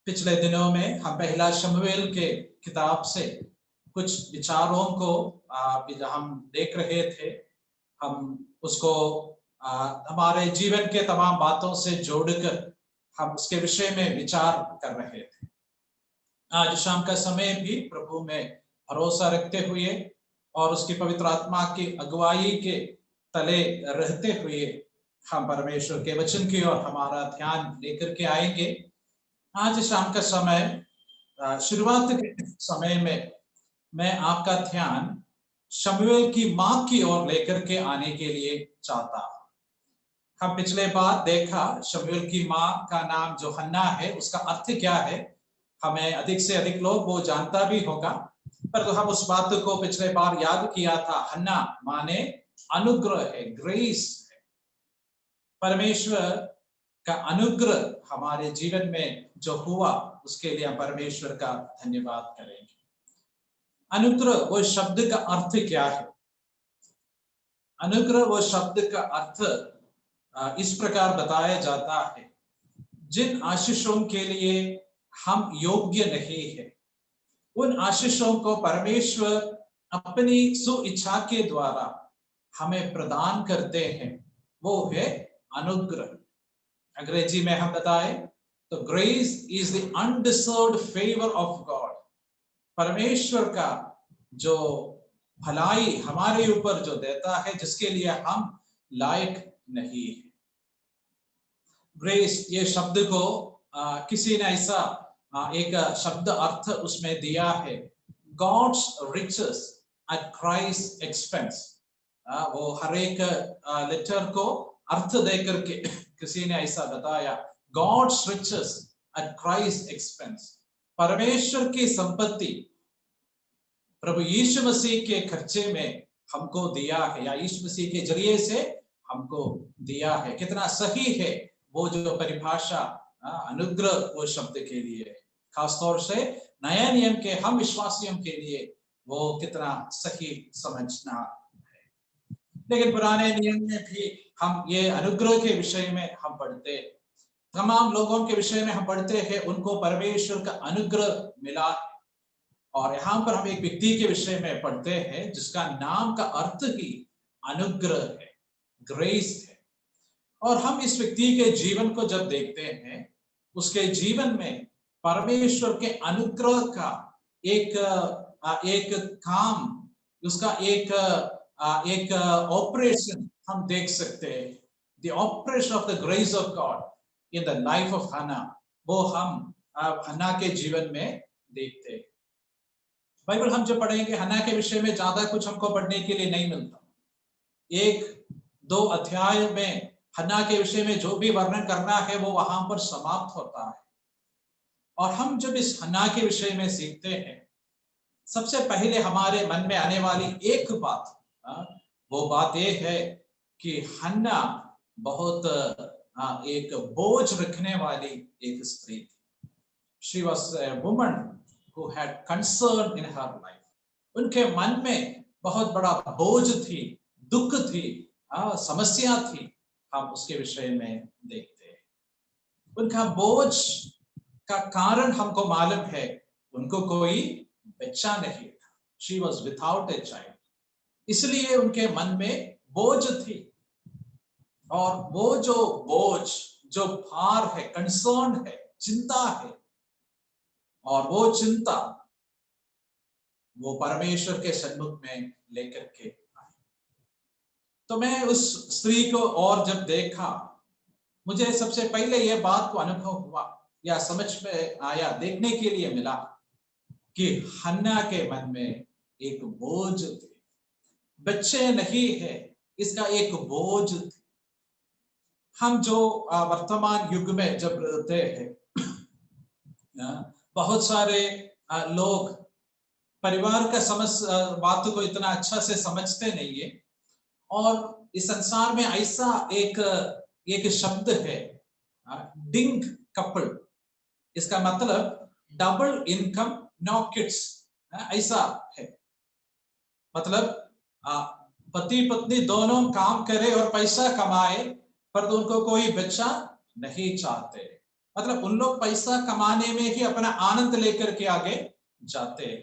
पिछले दिनों में हम पहला शमूएल के किताब से कुछ विचारों को हम देख रहे थे। हम उसको हमारे जीवन के तमाम बातों से जोड़कर हम उसके विषय में विचार कर रहे थे। आज शाम का समय भी प्रभु में भरोसा रखते हुए और उसकी पवित्र आत्मा की अगुवाई के तले रहते हुए हम परमेश्वर के वचन की ओर हमारा ध्यान लेकर के आएंगे। आज शाम का समय शुरुआत के समय में मैं आपका ध्यान शमूएल की मां की ओर लेकर के आने के लिए चाहता हूं। हम पिछले बार देखा शमूएल की मां का नाम जो हन्ना है उसका अर्थ क्या है। हमें अधिक से अधिक लोग वो जानता भी होगा, पर तो हम उस बात को पिछले बार याद किया था। हन्ना माने अनुग्रह है, ग्रेस है। परमेश्वर का अनुग्रह हमारे जीवन में जो हुआ उसके लिए हम परमेश्वर का धन्यवाद करेंगे। अनुग्रह वो शब्द का अर्थ क्या है? अनुग्रह वो शब्द का अर्थ इस प्रकार बताया जाता है, जिन आशीषों के लिए हम योग्य नहीं है उन आशीषों को परमेश्वर अपनी सुइच्छा के द्वारा हमें प्रदान करते हैं, वो है अनुग्रह। अंग्रेजी में हम बताएं तो grace is the undeserved favour of God. परमेश्वर का जो भलाई हमारे ऊपर जो देता है जिसके लिए हम लायक नहीं है। ग्रेस ये शब्द को किसी ने ऐसा एक शब्द अर्थ उसमें दिया है, God's riches at Christ expense. वो हर एक लेटर को अर्थ देकर के किसी ने ऐसा बताया, God's riches at Christ expense. परमेश्वर की संपत्ति प्रभु यीशु मसीह के खर्चे में हमको दिया है, या यीशु मसीह के जरिए से हमको दिया है। कितना सही है वो जो परिभाषा अनुग्रह वो शब्द के लिए, खासतौर से नया नियम के हम विश्वासियों के लिए वो कितना सही समझना है। लेकिन पुराने नियम में भी हम ये अनुग्रह के विषय में हम पढ़ते, तमाम लोगों के विषय में हम पढ़ते हैं, उनको परमेश्वर का अनुग्रह मिला। और यहाँ पर हम एक व्यक्ति के विषय में पढ़ते हैं जिसका नाम का अर्थ ही अनुग्रह है, ग्रेस है। और हम इस व्यक्ति के जीवन को जब देखते हैं, उसके जीवन में परमेश्वर के अनुग्रह का एक काम, उसका एक ऑपरेशन हम देख सकते हैं। The operation of the grace of God in the life of Hannah, वो हम हन्ना के जीवन में देखते हैं। बाइबल हम जो पढ़ेंगे हन्ना के विषय में ज्यादा कुछ हमको पढ़ने के लिए नहीं मिलता। एक दो अध्याय में हन्ना के विषय में जो भी वर्णन करना है वो वहां पर समाप्त होता है। और हम जब इस हन्ना के विषय में सीखते हैं, सबसे पहले हमारे मन में आने वाली एक बात, वो बात ये है कि हन्ना बहुत एक बोझ रखने वाली एक स्त्री थी। She was a woman who had concern in her life. उनके मन में बहुत बड़ा बोझ थी, दुख थी, समस्या थी। हम उसके विषय में देखते हैं। उनका बोझ का कारण हमको मालूम है, उनको कोई बच्चा नहीं था। She was without a child. इसलिए उनके मन में बोझ थी। और वो जो बोझ, जो भार है, कंसर्न है, चिंता है, और वो चिंता वो परमेश्वर के सन्मुख में लेकर के आई। तो मैं उस स्त्री को और जब देखा, मुझे सबसे पहले यह बात को अनुभव हुआ या समझ में आया, देखने के लिए मिला कि हन्ना के मन में एक बोझ थी। बच्चे नहीं है, इसका एक बोझ थी। हम जो वर्तमान युग में जब रहते हैं, बहुत सारे लोग परिवार का बात को इतना अच्छा से समझते नहीं है। और इस संसार में ऐसा एक शब्द है, डिंग कपल। इसका मतलब डबल इनकम नो किड्स, ऐसा है। मतलब पति पत्नी दोनों काम करे और पैसा कमाए, पर उनको कोई बच्चा नहीं चाहते। मतलब उन लोग पैसा कमाने में ही अपना आनंद लेकर के आगे जाते हैं।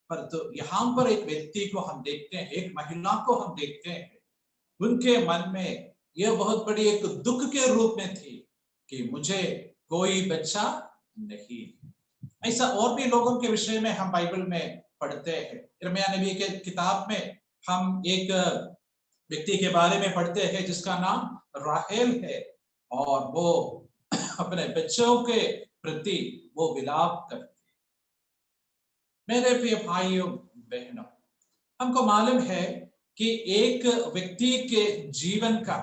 पर तो यहाँ पर एक व्यक्ति को हम देखते हैं, एक महिला को हम देखते हैं, उनके मन में यह बहुत बड़ी एक दुख के रूप में थी कि मुझे कोई बच्चा नहीं। ऐसा और भी लोगों के विषय में हम बाइबल में पढ़ते हैं। यिर्मयाह नबी के किताब में हम एक व्यक्ति के बारे में पढ़ते हैं जिसका नाम राहेल है, और वो अपने बच्चों के प्रति वो विलाप करती। मेरे प्रिय भाइयों बहनों, हमको मालूम है कि एक व्यक्ति के जीवन का,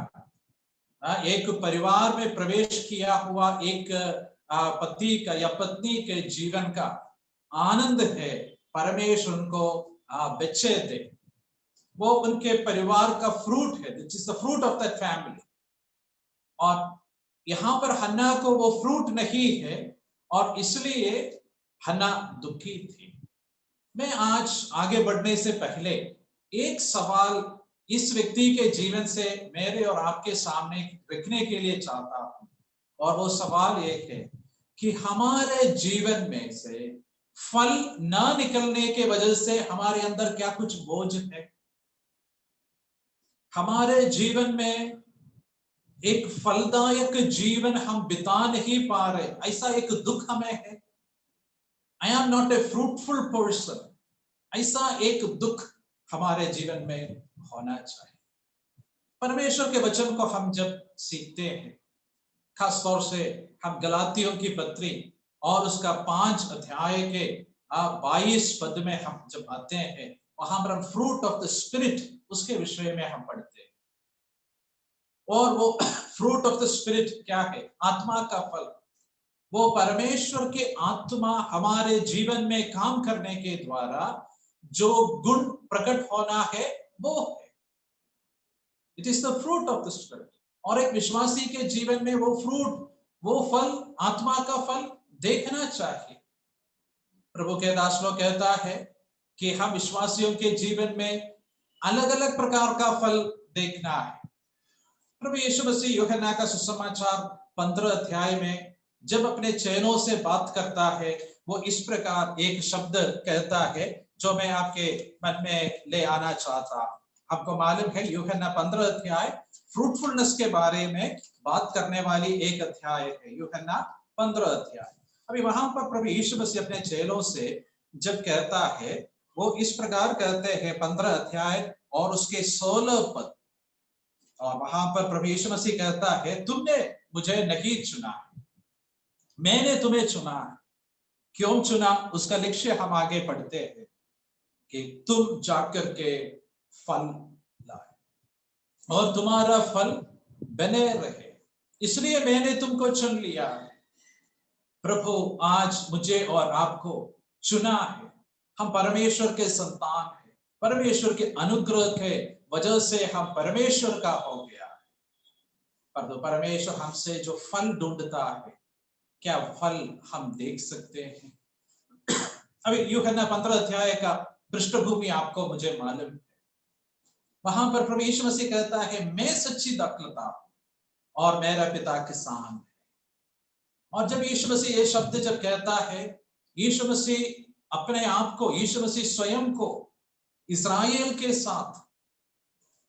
एक परिवार में प्रवेश किया हुआ एक पति का या पत्नी के जीवन का आनंद है परमेश्वर उनको बच्चे दे। वो उनके परिवार का फ्रूट है, this is the fruit of that family. और यहां पर हन्ना को वो फ्रूट नहीं है और इसलिए हन्ना दुखी थी। मैं आज आगे बढ़ने से पहले एक सवाल इस व्यक्ति के जीवन से मेरे और आपके सामने रखने के लिए चाहता हूं, और वो सवाल एक है कि हमारे जीवन में से फल ना निकलने के वजह से हमारे अंदर क्या कुछ बोझ है? हमारे जीवन में एक फलदायक जीवन हम बिता नहीं पा रहे, ऐसा एक दुख हमें है। I am not a fruitful person, ऐसा एक दुख हमारे जीवन में होना चाहिए। परमेश्वर के वचन को हम जब सीखते हैं, खास तौर से हम गलातियों की पत्री और उसका 5 अध्याय के 22 पद में हम जब आते हैं, वहां पर हम फ्रूट ऑफ द स्पिरिट उसके विषय में हम पढ़ते हैं। और वो फ्रूट ऑफ द स्पिरिट क्या है? आत्मा का फल। वो परमेश्वर के आत्मा हमारे जीवन में काम करने के द्वारा जो गुण प्रकट होना है वो है। It is the fruit of the spirit. और एक विश्वासी के जीवन में वो फ्रूट, वो फल, आत्मा का फल देखना चाहिए। प्रभु के दास लोग कहता है कि हम विश्वासियों के जीवन में अलग अलग प्रकार का फल देखना है। प्रभु यीशु मसीह यूहन्ना का सुसमाचार 15 अध्याय में जब अपने चेलों से बात करता है, वो इस प्रकार एक शब्द कहता है जो मैं आपके मन में ले आना चाहता हूं। आपको मालूम है यूहन्ना 15 अध्याय फ्रूटफुलनेस के बारे में बात करने वाली एक अध्याय है, यूहन्ना 15 अध्याय। अभी वहां पर प्रभु यीशु मसीह अपने चेलों से जब कहता है, वो इस प्रकार कहते हैं 15 अध्याय और उसके 16 पद। और वहां पर प्रभु यीशु मसीह कहता है, तुमने मुझे नहीं चुना, मैंने तुम्हें चुना है। क्यों चुना? उसका लक्ष्य हम आगे पढ़ते हैं कि तुम जाकर के फल लाए और तुम्हारा फल बने रहे, इसलिए मैंने तुमको चुन लिया। प्रभु आज मुझे और आपको चुना है। हम परमेश्वर के संतान हैं, परमेश्वर के अनुग्रह के वजह से हम परमेश्वर का हो गया। पर परमेश्वर हमसे जो फल ढूंढता है, क्या फल हम देख सकते हैं? अभी यूहन्ना 15 अध्याय का पृष्ठभूमि आपको मुझे मालूम है। वहां पर प्रभु यीशु मसीह कहता है, मैं सच्ची दाखलता हूं और मेरा पिता किसान है। और जब यीशु मसीह ये शब्द जब कहता है, यीशु मसीह अपने आप को, यीशु मसीह स्वयं को इस्राएल के साथ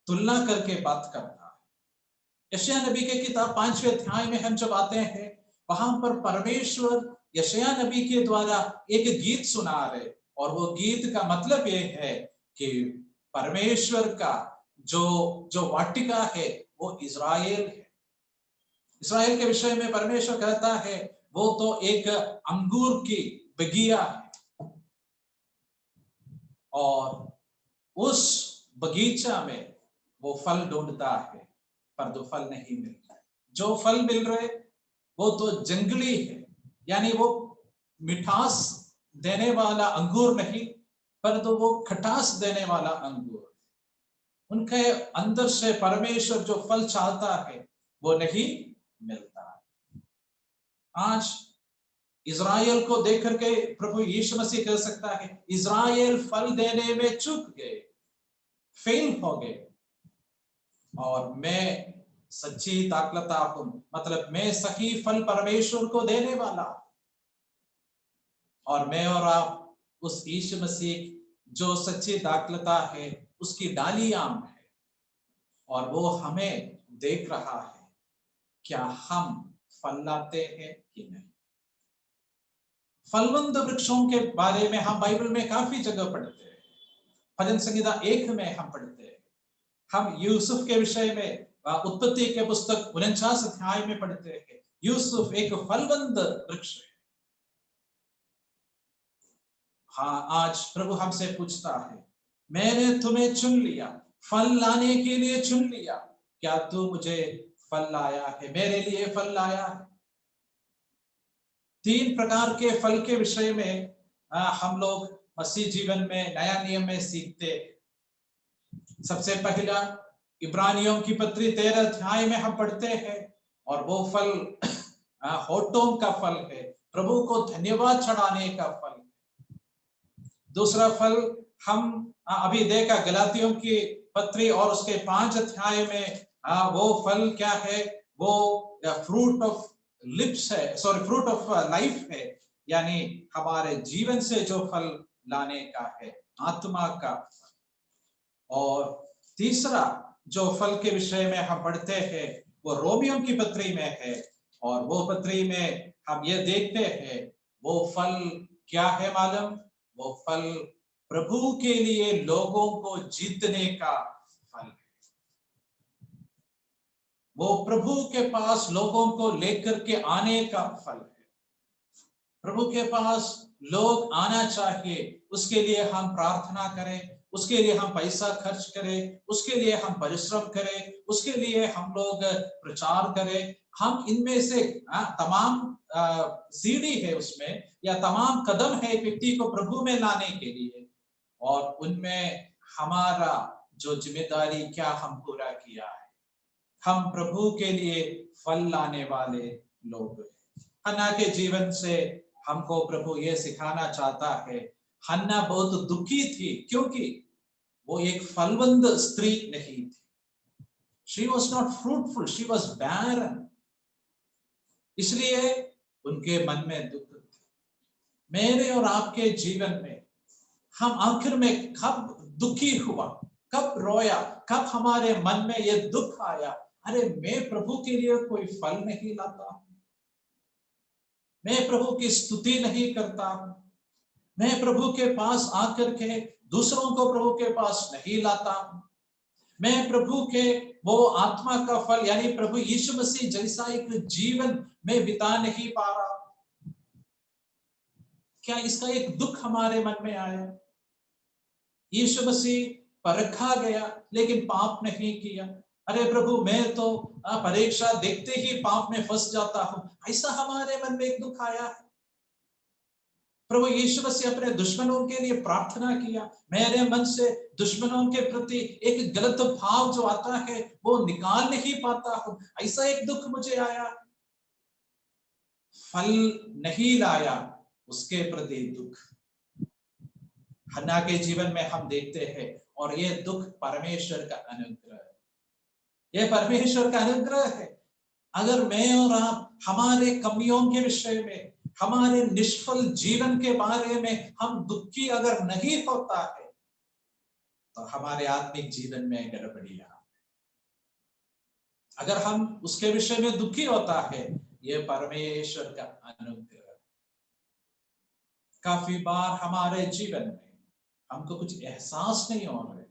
तुलना करके बात करता है। यशायाह नबी के किताब 5वें अध्याय में हम जब आते हैं, वहां पर परमेश्वर यशायाह नबी के द्वारा एक गीत सुना रहे, और वो गीत का मतलब ये है कि परमेश्वर का जो वाटिका है वो इज़राइल है। इस्राएल के विषय में परमेश्वर कहता है, वो तो एक अंगूर की बगिया है और उस बगीचा में वो फल ढूंढता है, पर तो फल नहीं मिल रहा है। जो फल मिल रहे वो तो जंगली है, यानी वो मिठास देने वाला अंगूर नहीं, पर तो वो खटास देने वाला अंगूर। उनके अंदर से परमेश्वर जो फल चाहता है वो नहीं मिलता है। आज इज़राइल को देख करके प्रभु यीशु मसीह कह सकता है, इज़राइल फल देने में चूक गए, फेल हो गए, और मैं सच्ची दाखलता हूं, मतलब मैं सही फल परमेश्वर को देने वाला, और मैं और आप उस यीशु मसीह जो सच्ची दाखलता है उसकी डाली आम है, और वो हमें देख रहा है क्या हम फल लाते हैं कि नहीं। फलवंत वृक्षों के बारे में हम बाइबल में काफी जगह पढ़ते हैं। भजन संहिता 1 में हम पढ़ते हैं, हम यूसुफ के विषय में उत्पत्ति के पुस्तक 49 अध्याय में पढ़ते हैं। यूसुफ एक फलवंत वृक्ष है। हाँ, आज प्रभु हमसे पूछता है, मैंने तुम्हें चुन लिया, फल लाने के लिए चुन लिया, क्या तू मुझे फल लाया है, मेरे लिए फल लाया है। 3 प्रकार के फल के विषय में हम लोग मसीह जीवन में नया नियम में सीखते। सबसे पहला इब्रानियों की पत्री 13 अध्याय में हम पढ़ते हैं, और वो फल होठों का फल है, प्रभु को धन्यवाद चढ़ाने का फल। दूसरा फल हम अभी देखा गलातियों की पत्री और उसके 5 अध्याय में, वो फल क्या है, वो फ्रूट ऑफ लिप्स है, सॉरी फ्रूट ऑफ लाइफ है, यानी हमारे जीवन से जो फल लाने का है, आत्मा का। और तीसरा जो फल के विषय में हम पढ़ते हैं वो रोमियों की पत्री में है, और वो पत्री में हम ये देखते हैं वो फल क्या है मालूम, वो फल प्रभु के लिए लोगों को जीतने का फल है। वो प्रभु के पास लोगों को लेकर के आने का फल है। प्रभु के पास लोग आना चाहिए, उसके लिए हम प्रार्थना करें, उसके लिए हम पैसा खर्च करें, उसके लिए हम परिश्रम करें, उसके लिए हम लोग प्रचार करें। हम इनमें से तमाम सीढ़ी है उसमें, या तमाम कदम है एक व्यक्ति को प्रभु में लाने के लिए, और उनमें हमारा जो जिम्मेदारी क्या हम पूरा किया है। हम प्रभु के लिए फल लाने वाले लोग हैं। हन्ना के जीवन से हमको प्रभु ये सिखाना चाहता है। हन्ना बहुत दुखी थी क्योंकि वो एक फलवंत स्त्री नहीं थी। She was not fruitful, she was barren. इसलिए उनके मन में दुख थे। मेरे और आपके जीवन में हम आखिर में कब दुखी हुआ, कब रोया, कब हमारे मन में ये दुख आया, अरे मैं प्रभु के लिए कोई फल नहीं लाता, मैं प्रभु की स्तुति नहीं करता, मैं प्रभु के पास आकर के दूसरों को प्रभु के पास नहीं लाता, मैं प्रभु के वो आत्मा का फल यानी प्रभु यीशु मसीह जैसा एक जीवन में बिता नहीं पा रहा। क्या इसका एक दुख हमारे मन में आया? यीशु मसीह परखा गया लेकिन पाप नहीं किया। अरे प्रभु मैं तो परीक्षा देखते ही पाप में फंस जाता हूं, ऐसा हमारे मन में एक दुख आया है। प्रभु यीशु मसीह अपने दुश्मनों के लिए प्रार्थना किया, मेरे मन से दुश्मनों के प्रति एक गलत भाव जो आता है वो निकाल नहीं पाता हूं, ऐसा एक दुख मुझे आया। फल नहीं लाया उसके प्रति दुख हन्ना के जीवन में हम देखते हैं, और ये दुख परमेश्वर का अनुग्रह है, ये परमेश्वर का अनुग्रह है। अगर मैं और आप हमारे कमियों के विषय में, हमारे निष्फल जीवन के बारे में हम दुखी अगर नहीं होता है तो हमारे आत्मिक जीवन में गड़बड़ियां। अगर हम उसके विषय में दुखी होता है, ये परमेश्वर का अनुग्रह। काफी बार हमारे जीवन में हमको कुछ एहसास नहीं हो रहा है,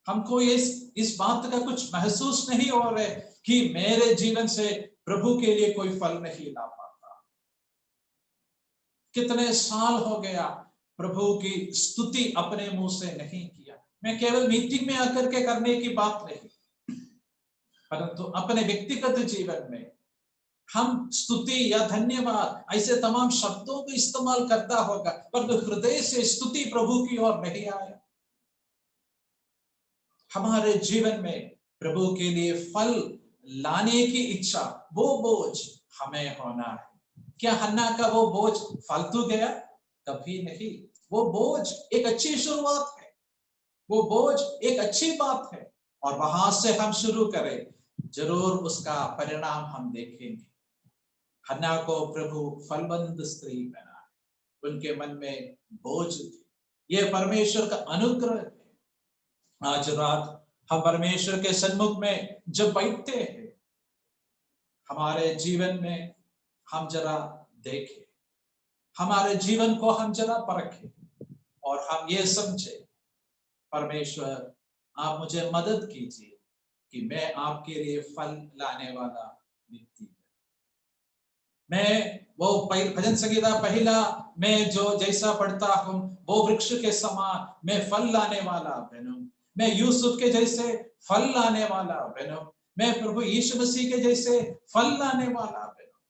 हमको इस बात का कुछ महसूस नहीं हो रहा है कि मेरे जीवन से प्रभु के लिए कोई फल नहीं ला पाता। कितने साल हो गया प्रभु की स्तुति अपने मुंह से नहीं किया। मैं केवल मीटिंग में आकर के करने की बात नहीं, परंतु अपने व्यक्तिगत जीवन में हम स्तुति या धन्यवाद ऐसे तमाम शब्दों को इस्तेमाल करता होगा, परंतु हृदय से स्तुति प्रभु की ओर नहीं आया। हमारे जीवन में प्रभु के लिए फल लाने की इच्छा, वो बोझ हमें होना है। क्या हन्ना का वो बोझ फालतू गया? कभी नहीं। वो बोझ एक अच्छी शुरुआत है, वो बोझ एक अच्छी बात है, और वहां से हम शुरू करें। जरूर उसका परिणाम हम देखेंगे। हन्ना को प्रभु फलवंत स्त्री बना, उनके मन में बोझ थी। ये परमेश्वर का अनुग्रह है। आज रात हम परमेश्वर के सन्मुख में जब बैठते हैं, हमारे जीवन में हम जरा देखें, हमारे जीवन को हम जरा परखें और हम ये समझे, परमेश्वर आप मुझे मदद कीजिए कि मैं आपके लिए फल लाने वाला व्यक्ति हूं। मैं वो भजन संगीता पहला, मैं जो जैसा पढ़ता हूं वो वृक्ष के समान मैं फल लाने वाला बनूं। मैं यूसुफ के जैसे फल लाने वाला बनूं। मैं प्रभु यीशु मसीह के जैसे फल लाने वाला बनूं।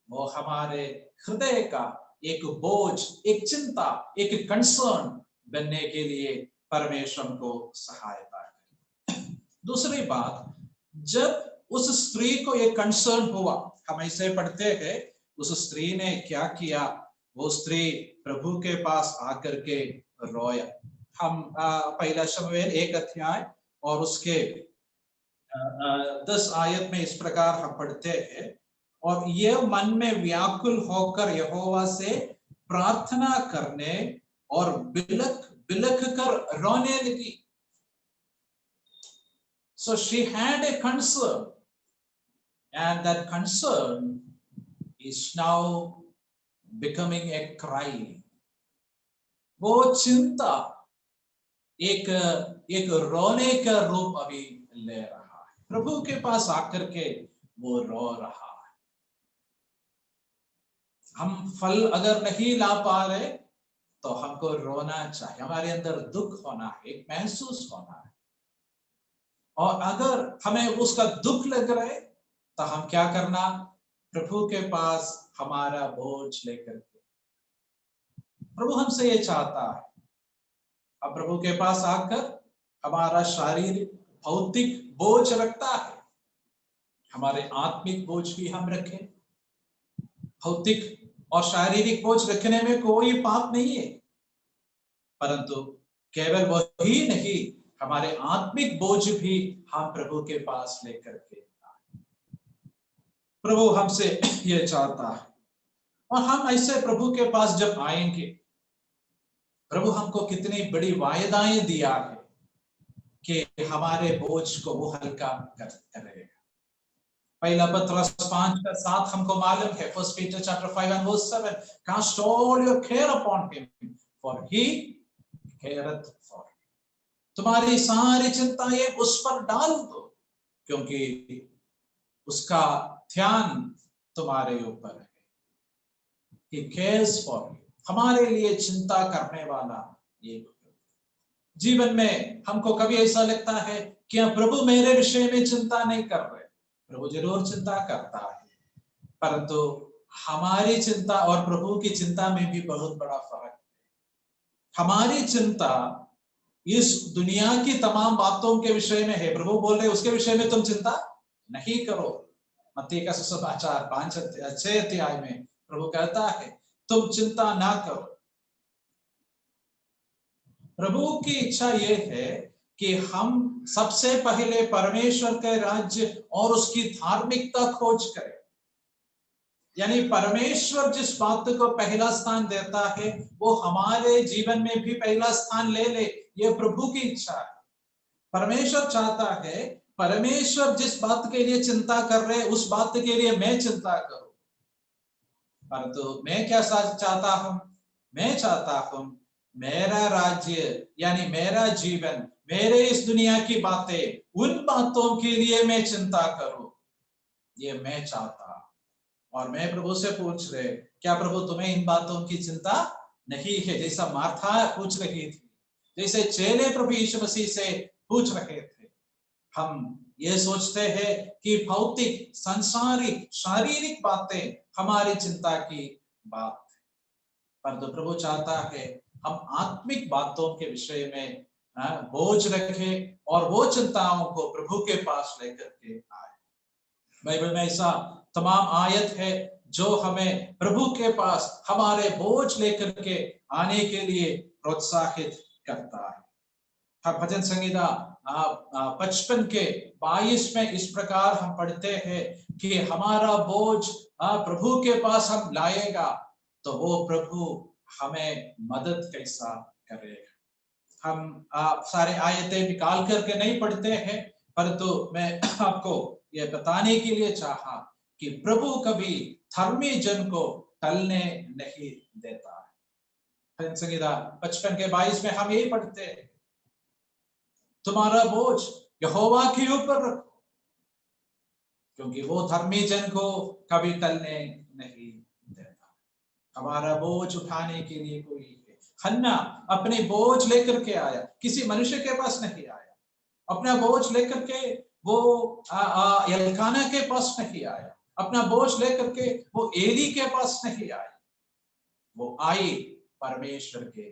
वो हमारे हृदय का एक बोझ, एक चिंता, एक कंसर्न बनने के लिए परमेश्वर को सहायता करें। दूसरी बात, जब उस स्त्री को एक कंसर्न हुआ, हम ऐसे पढ़ते हैं, उस स्त्री ने क्या किया? वो स्त्री प्रभु के पास आकर के रोया। हम पहला शमूएल 1 अध्याय और उसके 10 आयत में इस प्रकार हम पढ़ते हैं, और ये मन में व्याकुल होकर यहोवा से प्रार्थना करने और बिलख बिलख कर रोने लगी। So she had a concern, and that concern is now becoming a cry. वो चिंता एक एक रोने का रूप अभी ले रहा है। प्रभु के पास आकर के वो रो रहा है। हम फल अगर नहीं ला पा रहे तो हमको रोना चाहिए, हमारे अंदर दुख होना है, एक महसूस होना है। और अगर हमें उसका दुख लग रहा है तो हम क्या करना? प्रभु के पास हमारा बोझ लेकर के, प्रभु हमसे ये चाहता है, अब प्रभु के पास आकर हमारा शारीरिक भौतिक बोझ रखता है, हमारे आत्मिक बोझ भी हम रखें। भौतिक और शारीरिक बोझ रखने में कोई पाप नहीं है, परंतु केवल वही नहीं, हमारे आत्मिक बोझ भी हम प्रभु के पास लेकर के आए। प्रभु हमसे ये चाहता है, और हम ऐसे प्रभु के पास जब आएंगे, प्रभु हमको कितनी बड़ी वायदाएं दिया है कि हमारे बोझ को वो हल्का करेगा। पहला पत्रस 5:7 हमको मालूम है, 1 Peter chapter 5 and verse 7, cast all your care upon him for he careth for you. तुम्हारी सारी चिंताएं उस पर डाल दो, क्योंकि उसका ध्यान तुम्हारे ऊपर है। He cares for you. हमारे लिए चिंता करने वाला ये जीवन में हमको कभी ऐसा लगता है कि प्रभु मेरे विषय में चिंता नहीं कर रहे। प्रभु जरूर चिंता करता है, परंतु हमारी चिंता और प्रभु की चिंता में भी बहुत बड़ा फर्क है। हमारी चिंता इस दुनिया की तमाम बातों के विषय में है। प्रभु बोल रहे उसके विषय में तुम चिंता नहीं करो। मत्ती का सुसमाचार 5-6 अध्याय में प्रभु कहता है तुम चिंता ना करो। प्रभु की इच्छा ये है कि हम सबसे पहले परमेश्वर के राज्य और उसकी धार्मिकता खोज करें। यानी परमेश्वर जिस बात को पहला स्थान देता है वो हमारे जीवन में भी पहला स्थान ले ले, ये प्रभु की इच्छा है। परमेश्वर चाहता है परमेश्वर जिस बात के लिए चिंता कर रहे उस बात के लिए मैं चिंता करूं। परंतु मैं क्या चाहता हूं? मैं चाहता हूं मेरा राज्य यानी मेरा जीवन, मेरे इस दुनिया की बातें, उन बातों के लिए मैं चिंता करूं, ये मैं चाहता। और मैं प्रभु से पूछ रहे, क्या प्रभु तुम्हें इन बातों की चिंता नहीं है? जैसा मार्था पूछ रही थी, जैसे चेले प्रभु यीशु मसीह से पूछ रहे थे। हम ये सोचते हैं कि भौतिक, सांसारिक, शारीरिक बातें हमारी चिंता की बात है, परंतु प्रभु चाहता है हम आत्मिक बातों के विषय में बोझ रखें और वो चिंताओं को प्रभु के पास लेकर के आए। बाइबल में ऐसा तमाम आयत है जो हमें प्रभु के पास हमारे बोझ लेकर के आने के लिए प्रोत्साहित करता है। भजन संगीता 55 के 22 में इस प्रकार हम पढ़ते हैं कि हमारा बोझ प्रभु के पास हम लाएगा तो वो प्रभु हमें मदद कैसा करेगा। हम सारे आयतें निकाल करके नहीं पढ़ते हैं, परंतु मैं आपको ये बताने के लिए चाहा कि प्रभु कभी धर्मी जन को टलने नहीं देता है। संगीता 55 के 22 में हम यही पढ़ते हैं, तुम्हारा बोझ यहोवा के ऊपर रखो क्योंकि वो धर्मी जन को कभी टलने नहीं देता। हमारा बोझ उठाने के लिए कोई है। हन्ना अपने बोझ लेकर के आया, किसी मनुष्य के पास नहीं आया। अपना बोझ लेकर के वो एल्काना के पास नहीं आया, अपना बोझ लेकर के वो एली के पास नहीं आया, वो आई परमेश्वर के।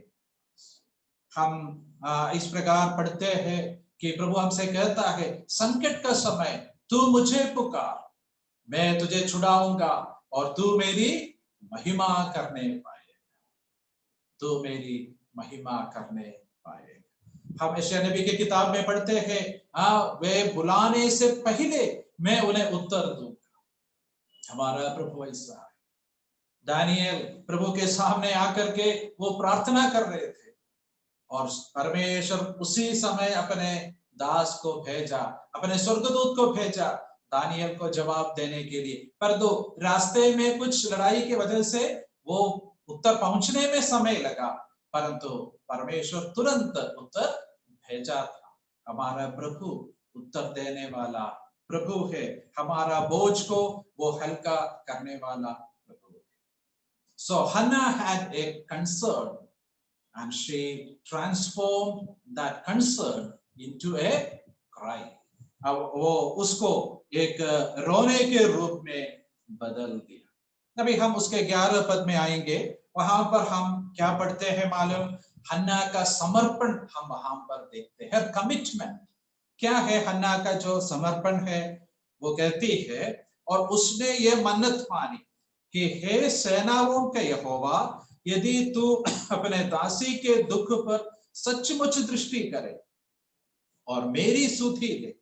हम इस प्रकार पढ़ते हैं कि प्रभु हमसे कहता है, संकट का समय तू मुझे पुकार, मैं तुझे छुड़ाऊंगा और तू मेरी महिमा करने पाएगा, तू मेरी महिमा करने पाएगा। हम यशायाह नबी की किताब में पढ़ते हैं, वे बुलाने से पहले मैं उन्हें उत्तर दूंगा। हमारा प्रभु ऐसा है। दानियल प्रभु के सामने आकर के वो प्रार्थना कर रहे थे और परमेश्वर उसी समय अपने दास को भेजा, अपने स्वर्गदूत को भेजा दानियल को जवाब देने के लिए। पर दो रास्ते में कुछ लड़ाई की वजह से वो उत्तर पहुंचने में समय लगा, परंतु परमेश्वर तुरंत उत्तर भेजा था। हमारा प्रभु उत्तर देने वाला प्रभु है, हमारा बोझ को वो हल्का करने वाला प्रभु है। So Hannah had a concern and she transformed that concern into a cry. अब वो उसको एक रोने के रूप में बदल दिया। अभी हम उसके 11 पद में आएंगे, वहां पर हम क्या पढ़ते हैं मालूम? हन्ना का समर्पण हम वहां पर देखते हैं। कमिटमेंट क्या है? हन्ना का जो समर्पण है वो कहती है, और उसने ये मन्नत मानी कि हे सेनाओं के यहोवा, यदि तू अपने दासी के दुख पर सचमुच दृष्टि करे और मेरी सुधि ले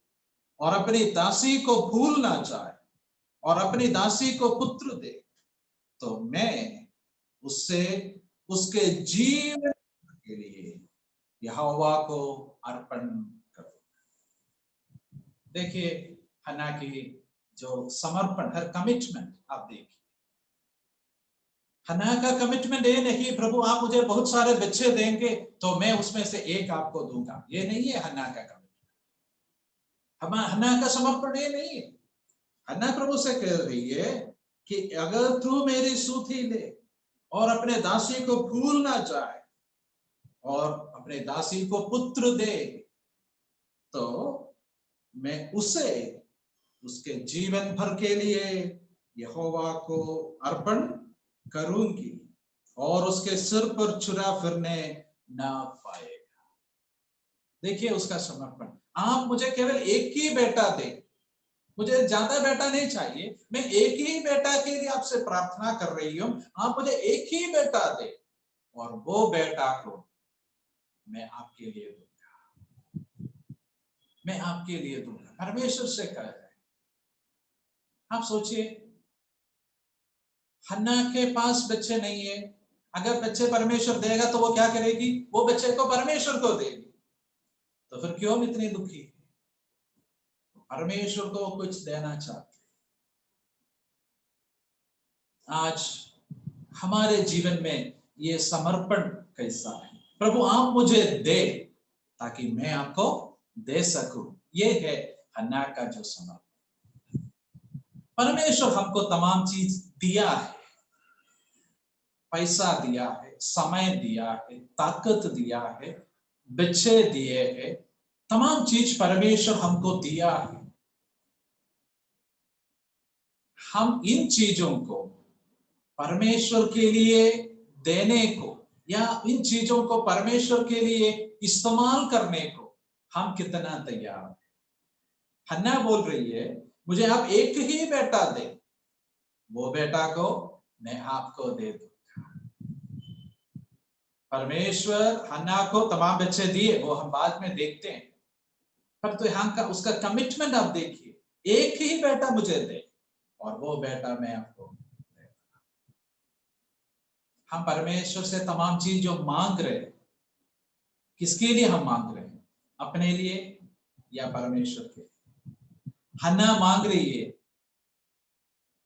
और अपनी दासी को भूल ना जाए और अपनी दासी को पुत्र दे, तो मैं उससे उसके जीवन के लिए यहोवा को अर्पण करूंगा। देखिए हन्ना की जो समर्पण, हर कमिटमेंट आप देखिए। हन्ना का कमिटमेंट ये नहीं प्रभु आप मुझे बहुत सारे बच्चे देंगे तो मैं उसमें से एक आपको दूंगा, ये नहीं है हन्ना का कमिटमेंट। हन्ना का समर्पण ये नहीं है। हन्ना प्रभु से कह रही है कि अगर तू मेरी सूथी ले और अपने दासी को भूल ना जाए और अपने दासी को पुत्र दे, तो मैं उसे उसके जीवन भर के लिए यहोवा को अर्पण करूंगी और उसके सिर पर छुरा फिरने ना पाएगा। देखिए उसका समर्पण। आप मुझे केवल एक ही बेटा दे, मुझे ज्यादा बेटा नहीं चाहिए, मैं एक ही बेटा के लिए आपसे प्रार्थना कर रही हूं, आप मुझे एक ही बेटा दे और वो बेटा को मैं आपके लिए दूंगा, मैं आपके लिए दूंगा। परमेश्वर से कह रहे हैं। आप सोचिए हन्ना के पास बच्चे नहीं है, अगर बच्चे परमेश्वर देगा तो वो क्या करेगी? वो बच्चे को परमेश्वर को देगी। तो फिर क्यों इतनी दुखी है? परमेश्वर को कुछ देना चाहते। आज हमारे जीवन में ये समर्पण कैसा है? प्रभु आप मुझे दे ताकि मैं आपको दे सकूं। ये है हन्ना का जो समर्पण। परमेश्वर हमको तमाम चीज दिया है, पैसा दिया है, समय दिया है, ताकत दिया है, बच्चे दिए हैं, तमाम चीज परमेश्वर हमको दिया है। हम इन चीजों को परमेश्वर के लिए देने को या इन चीजों को परमेश्वर के लिए इस्तेमाल करने को हम कितना तैयार हैं? हन्ना बोल रही है मुझे आप एक ही बेटा दे, वो बेटा को मैं आपको दे दूंगा। परमेश्वर हन्ना को तमाम बच्चे दिए, वो हम बाद में देखते हैं, पर तो यहाँ का उसका कमिटमेंट आप देखिए, एक ही बेटा मुझे दे और वो बेटा मैं आपको देता। हम परमेश्वर से तमाम चीज जो मांग रहे, किसके लिए हम मांग रहे हैं? अपने लिए या परमेश्वर के लिए? हन्ना मांग रही है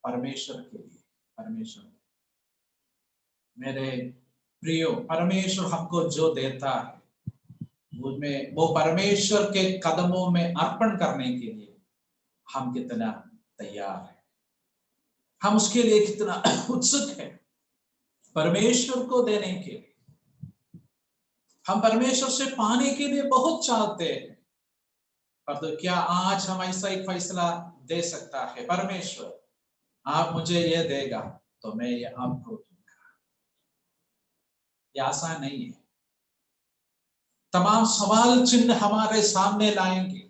परमेश्वर के लिए, परमेश्वर के। मेरे प्रियो, परमेश्वर हमको जो देता है उसमें वो परमेश्वर के कदमों में अर्पण करने के लिए हम कितना तैयार हैं, हम उसके लिए कितना उत्सुक हैं परमेश्वर को देने के लिए। हम परमेश्वर से पाने के लिए बहुत चाहते हैं, पर तो क्या आज हम ऐसा एक फैसला दे सकता है, परमेश्वर आप मुझे ये देगा तो मैं ये आपको दूंगा? ये आसान नहीं है। तमाम सवाल चिन्ह हमारे सामने लाएंगे,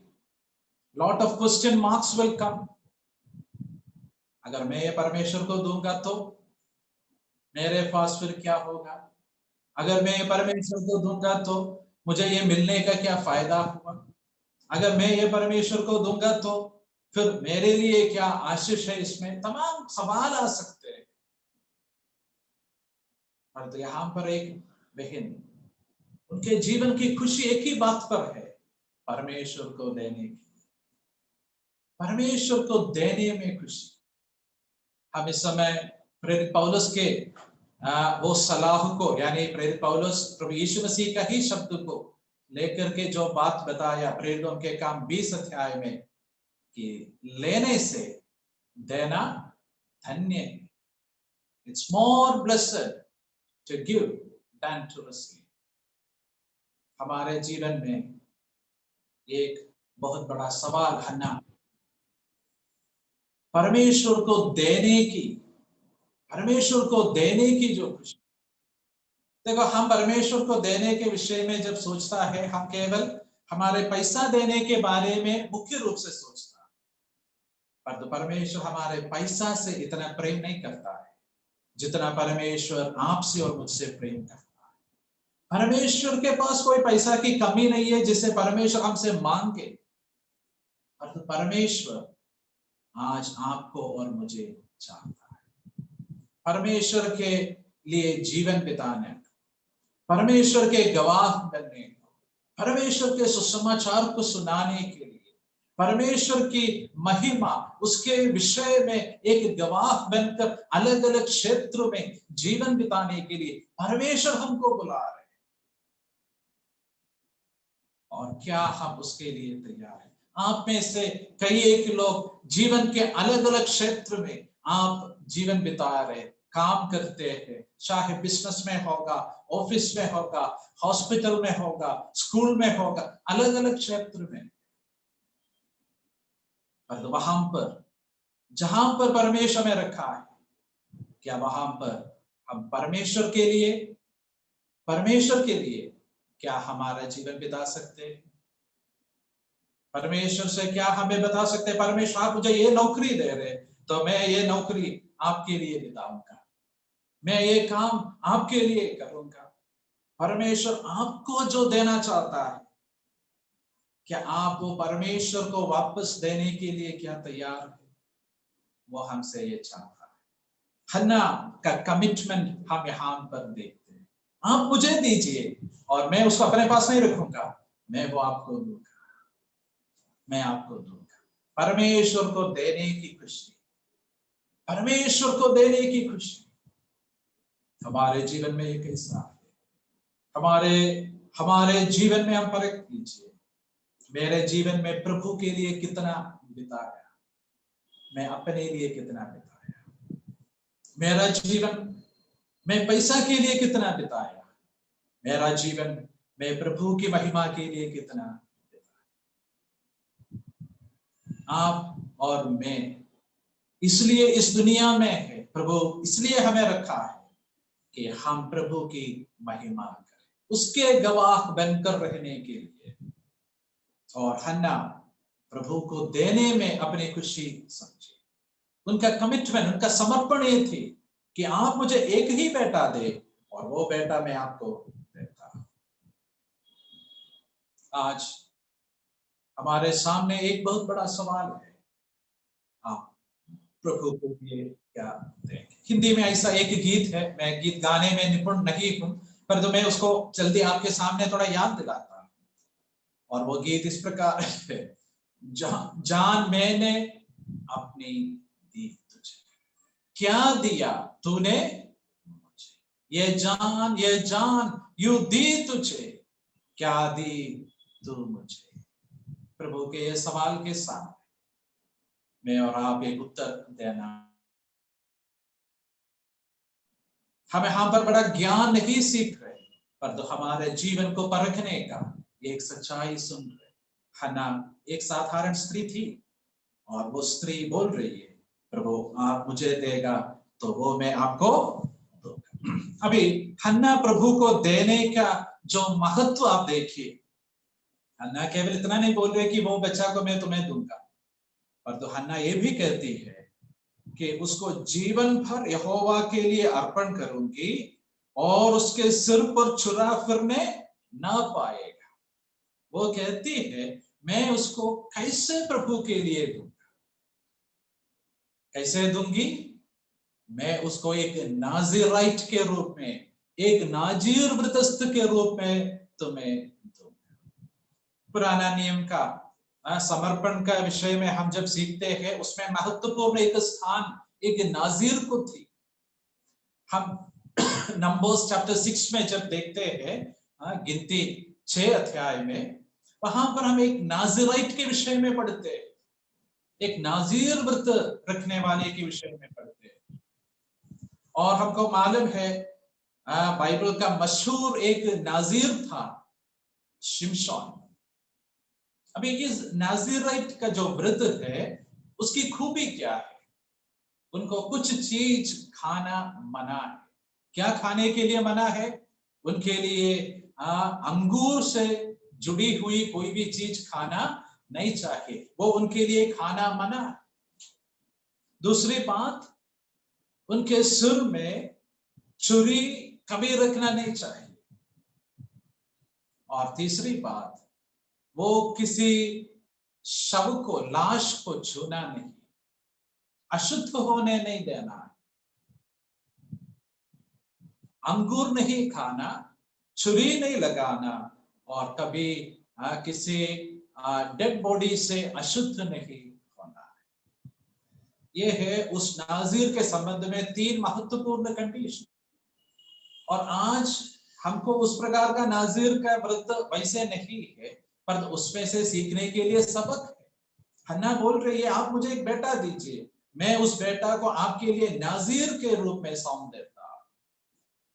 lot of question marks will come. अगर मैं ये परमेश्वर को दूंगा तो मेरे पास फिर क्या होगा? अगर मैं ये परमेश्वर को दूंगा तो मुझे ये मिलने का क्या फायदा हुआ? अगर मैं ये परमेश्वर को दूंगा तो फिर मेरे लिए क्या आशीष है? इसमें तमाम सवाल आ सकते हैं। पर तो यहां पर एक बहन, उनके जीवन की खुशी एक ही बात पर है, परमेश्वर को देने की, परमेश्वर को देने में खुशी। हम इस समय प्रेरित पौलुस के वो सलाह को, यानी प्रेरित पौलुस प्रभु यीशु मसीह का ही शब्द को लेकर के जो बात बताया प्रेरितों के काम 20 अध्याय में, कि लेने से देना धन्य है। It's more blessed to give than to receive. हमारे जीवन में एक बहुत बड़ा सवाल हन्ना, परमेश्वर को देने की, परमेश्वर को देने की जो खुशी। देखो, हम परमेश्वर को देने के विषय में जब सोचता है, हम केवल हमारे पैसा देने के बारे में मुख्य रूप से सोचता है, पर तो परमेश्वर हमारे पैसा से इतना प्रेम नहीं करता है जितना परमेश्वर आपसे और मुझसे प्रेम करता है। परमेश्वर के पास कोई पैसा की कमी नहीं है जिसे परमेश्वर हमसे मांगे, पर तो परमेश्वर आज आपको और मुझे चाहता है। परमेश्वर के लिए जीवन बिताने, परमेश्वर के गवाह बनने, परमेश्वर के सुसमाचार को सुनाने के लिए, परमेश्वर की महिमा, उसके विषय में एक गवाह बनकर अलग अलग क्षेत्रों में जीवन बिताने के लिए परमेश्वर हमको बुला रहे हैं। और क्या हम उसके लिए तैयार हैं? आप में से कई एक लोग जीवन के अलग अलग क्षेत्र में आप जीवन बिता रहे, काम करते हैं, चाहे बिजनेस में होगा, ऑफिस में होगा, हॉस्पिटल में होगा, स्कूल में होगा, अलग अलग क्षेत्र में। पर वहां पर जहां पर परमेश्वर में रखा है, क्या वहां पर हम परमेश्वर के लिए क्या हमारा जीवन बिता सकते हैं? परमेश्वर से क्या हमें बता सकते हैं, परमेश्वर आप मुझे ये नौकरी दे रहे तो मैं ये नौकरी आपके लिए बिताऊंगा, मैं ये काम आपके लिए करूंगा। परमेश्वर आपको जो देना चाहता है, क्या आप वो परमेश्वर को वापस देने के लिए क्या तैयार है? वो हमसे ये चाहता है। हन्ना का कमिटमेंट हम यहां पर देखते हैं, आप मुझे दीजिए और मैं उसको अपने पास नहीं रखूंगा, मैं वो आपको दूंगा, मैं आपको दूंगा। परमेश्वर को देने की खुशी, परमेश्वर को देने की खुशी हमारे जीवन में एक हिस्सा है। हमारे हमारे जीवन में हम परख कीजिए, मेरे जीवन में प्रभु के लिए कितना बिताया, मैं अपने लिए कितना बिताया, मेरा जीवन मैं पैसा के लिए कितना बिताया, मेरा जीवन मैं प्रभु की महिमा के लिए कितना बिताया। आप और मैं इसलिए इस दुनिया में है, प्रभु इसलिए हमें रखा है कि हम प्रभु की महिमा करें, उसके गवाह बनकर रहने के लिए। और हन्ना प्रभु को देने में अपनी खुशी समझे, उनका कमिटमेंट, उनका समर्पण ये थी कि आप मुझे एक ही बेटा दे और वो बेटा मैं आपको देता। आज हमारे सामने एक बहुत बड़ा सवाल है, आप प्रभु को लिए क्या देंगे। हिंदी में ऐसा एक गीत है, मैं गीत गाने में निपुण नहीं हूं, पर तो मैं उसको जल्दी आपके सामने थोड़ा याद दिलाता हूं। और वो गीत इस प्रकार है, जान मैंने अपनी दी तुझे, क्या दिया तूने मुझे, ये जान यूं दी तुझे, क्या दी तू मुझे। प्रभु के ये सवाल के सामने मैं और आप एक उत्तर देना। हम यहाँ पर बड़ा ज्ञान नहीं सीख रहे, पर तो हमारे जीवन को परखने का एक सच्चाई सुन रहे। हन्ना एक साधारण स्त्री थी, और वो स्त्री बोल रही है, प्रभु आप मुझे देगा तो वो मैं आपको दूंगा। अभी हन्ना प्रभु को देने का जो महत्व आप देखिए, हन्ना केवल इतना नहीं बोल रहे कि वो बच्चा को मैं तुम्हें दूंगा, पर तो हन्ना ये भी कहती है कि उसको जीवन भर यहोवा के लिए अर्पण करूंगी और उसके सिर पर छुरा फिरने ना पाएगा। वो कहती है मैं उसको कैसे प्रभु के लिए दूंगा, कैसे दूंगी, मैं उसको एक नाजिराइट के रूप में, एक नाजीर व्रतस्थ के रूप में तुम्हें दूंगा। पुराना नियम का समर्पण का विषय में हम जब सीखते हैं, उसमें महत्वपूर्ण एक स्थान एक नाजीर को थी। हम नंबर्स चैप्टर 6 में जब देखते हैं, गिनती 6 अध्याय में, वहां पर हम एक नाजिराइट के विषय में पढ़ते हैं, एक नाजीर व्रत रखने वाले के विषय में पढ़ते हैं। और हमको मालूम है बाइबल का मशहूर एक नाजीर था शिमशोन। अभी इस नाजिराइट का जो व्रत है उसकी खूबी क्या है, उनको कुछ चीज खाना मना है। क्या खाने के लिए मना है, उनके लिए अंगूर से जुड़ी हुई कोई भी चीज खाना नहीं चाहिए, वो उनके लिए खाना मना है। दूसरी बात, उनके सिर में छुरी कभी रखना नहीं चाहिए। और तीसरी बात, वो किसी शव को, लाश को छूना नहीं, अशुद्ध होने नहीं देना, अंगूर नहीं खाना, छुरी नहीं लगाना, और कभी किसी डेड बॉडी से अशुद्ध नहीं होना। यह है उस नाजीर के संबंध में 3 महत्वपूर्ण कंडीशन। और आज हमको उस प्रकार का नाजीर का व्रत वैसे नहीं है, पर उसमें से सीखने के लिए सबक है। हन्ना बोल रही है आप मुझे एक बेटा दीजिए, मैं उस बेटा को आपके लिए नाजीर के रूप में सौंप देता,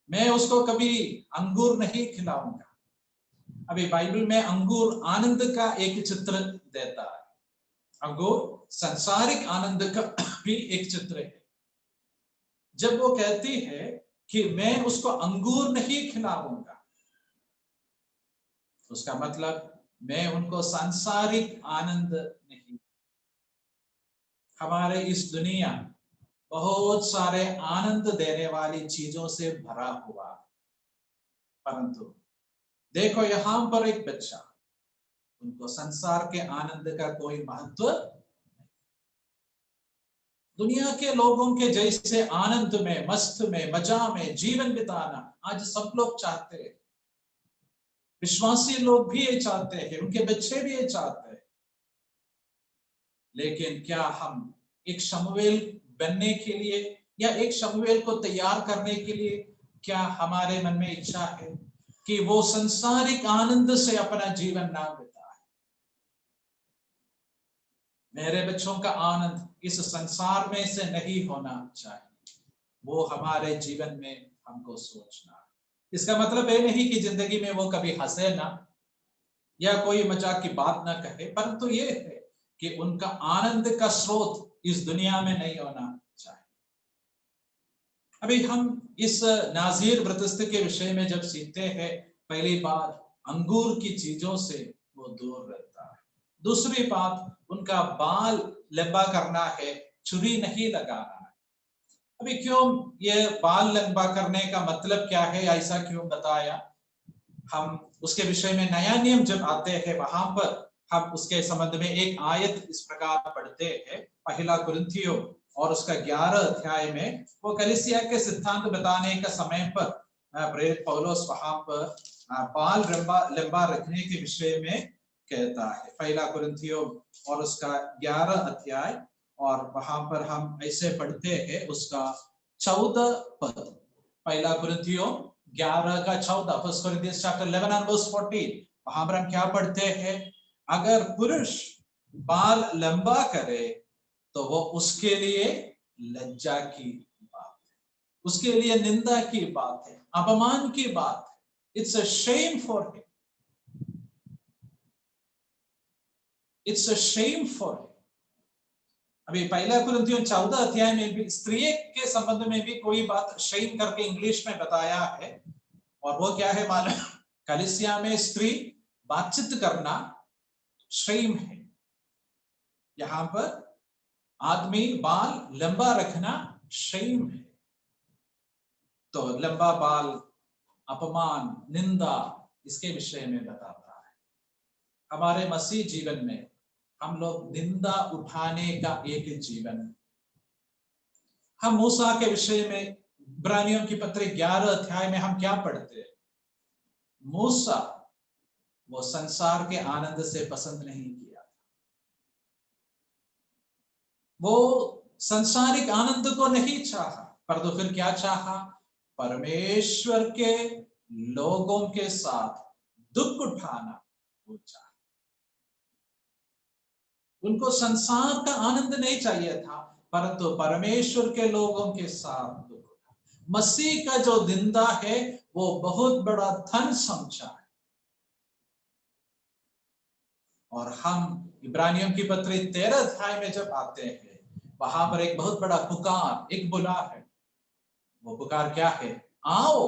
मैं उसको कभी अंगूर नहीं खिलाऊंगा। अभी बाइबल में अंगूर आनंद का एक चित्र देता है, अंगूर संसारिक आनंद का भी एक चित्र है। जब वो कहती है कि मैं उसको अंगूर नहीं खिलाऊंगा, उसका मतलब मैं उनको सांसारिक आनंद नहीं। हमारे इस दुनिया बहुत सारे आनंद देने वाली चीजों से भरा हुआ, परंतु देखो यहां पर एक बच्चा, उनको संसार के आनंद का कोई महत्व, दुनिया के लोगों के जैसे आनंद में, मस्त में, मजा में जीवन बिताना आज सब लोग चाहते हैं। विश्वासी लोग भी ये चाहते हैं, उनके बच्चे भी ये चाहते हैं। लेकिन क्या हम एक शमूएल बनने के लिए या एक शमूएल को तैयार करने के लिए, क्या हमारे मन में इच्छा है कि वो संसारिक आनंद से अपना जीवन ना बिताए? मेरे बच्चों का आनंद इस संसार में से नहीं होना चाहिए, वो हमारे जीवन में हमको सोचना है। इसका मतलब ये नहीं कि जिंदगी में वो कभी हंसे ना या कोई मजाक की बात ना कहे, परंतु ये है कि उनका आनंद का स्रोत इस दुनिया में नहीं होना चाहिए। अभी हम इस नाजीर व्रतस्थ के विषय में जब सीखते हैं, पहली बात अंगूर की चीजों से वो दूर रहता है। दूसरी बात, उनका बाल लंबा करना है, छुरी नहीं लगाना है। अभी क्यों ये बाल लंबा करने का मतलब क्या है, ऐसा क्यों बताया? हम उसके विषय में नया नियम जब आते हैं, वहां पर हम उसके संबंध में एक आयत इस प्रकार पढ़ते हैं, पहला कुरिन्थियों और उसका 11 अध्याय में वो कलीसिया के सिद्धांत बताने का समय पर प्रेरित पौलुस वहां पर बाल लंबा रखने के विषय में कहता है। पहला कुरिन्थियों और उसका 11 अध्याय, और वहां पर हम ऐसे पढ़ते हैं उसका 14 पद। पहला कुरिन्थियों 11 का 14, फर्स्ट कोरिन्थियंस चैप्टर 11 एंड वर्स 14। वहां पर हम क्या पढ़ते हैं? अगर पुरुष बाल लंबा करे तो वो उसके लिए लज्जा की बात है, उसके लिए निंदा की बात है, अपमान की बात है। It's a shame for him, it's a shame for him. अभी पहला कुरिन्थियों 14 अध्याय में भी स्त्री के संबंध में भी कोई बात शेम करके इंग्लिश में बताया है, और वो क्या है मालूम? कलीसिया में स्त्री बातचीत करना शेम है। यहां पर आदमी बाल लंबा रखना शेम है। तो लंबा बाल अपमान, निंदा, इसके विषय में बताता है। हमारे मसीह जीवन में हम लोग निंदा उठाने का एक जीवन है। हम मूसा के विषय में इब्रानियों की पत्री 11 अध्याय में हम क्या पढ़ते हैं? मूसा वो संसार के आनंद से पसंद नहीं किया, वो संसारिक आनंद को नहीं चाहा, पर तो फिर क्या चाहा? परमेश्वर के लोगों के साथ दुख उठाना वो चाहा। उनको संसार का आनंद नहीं चाहिए था, परंतु परमेश्वर के लोगों के साथ दुख उठा। मसीह का जो निंदा है वो बहुत बड़ा धन समझा है। और हम इब्रानियों की पत्री 13 अध्याय में जब आते हैं, वहां पर एक बहुत बड़ा पुकार, एक बुला है। वो पुकार क्या है? आओ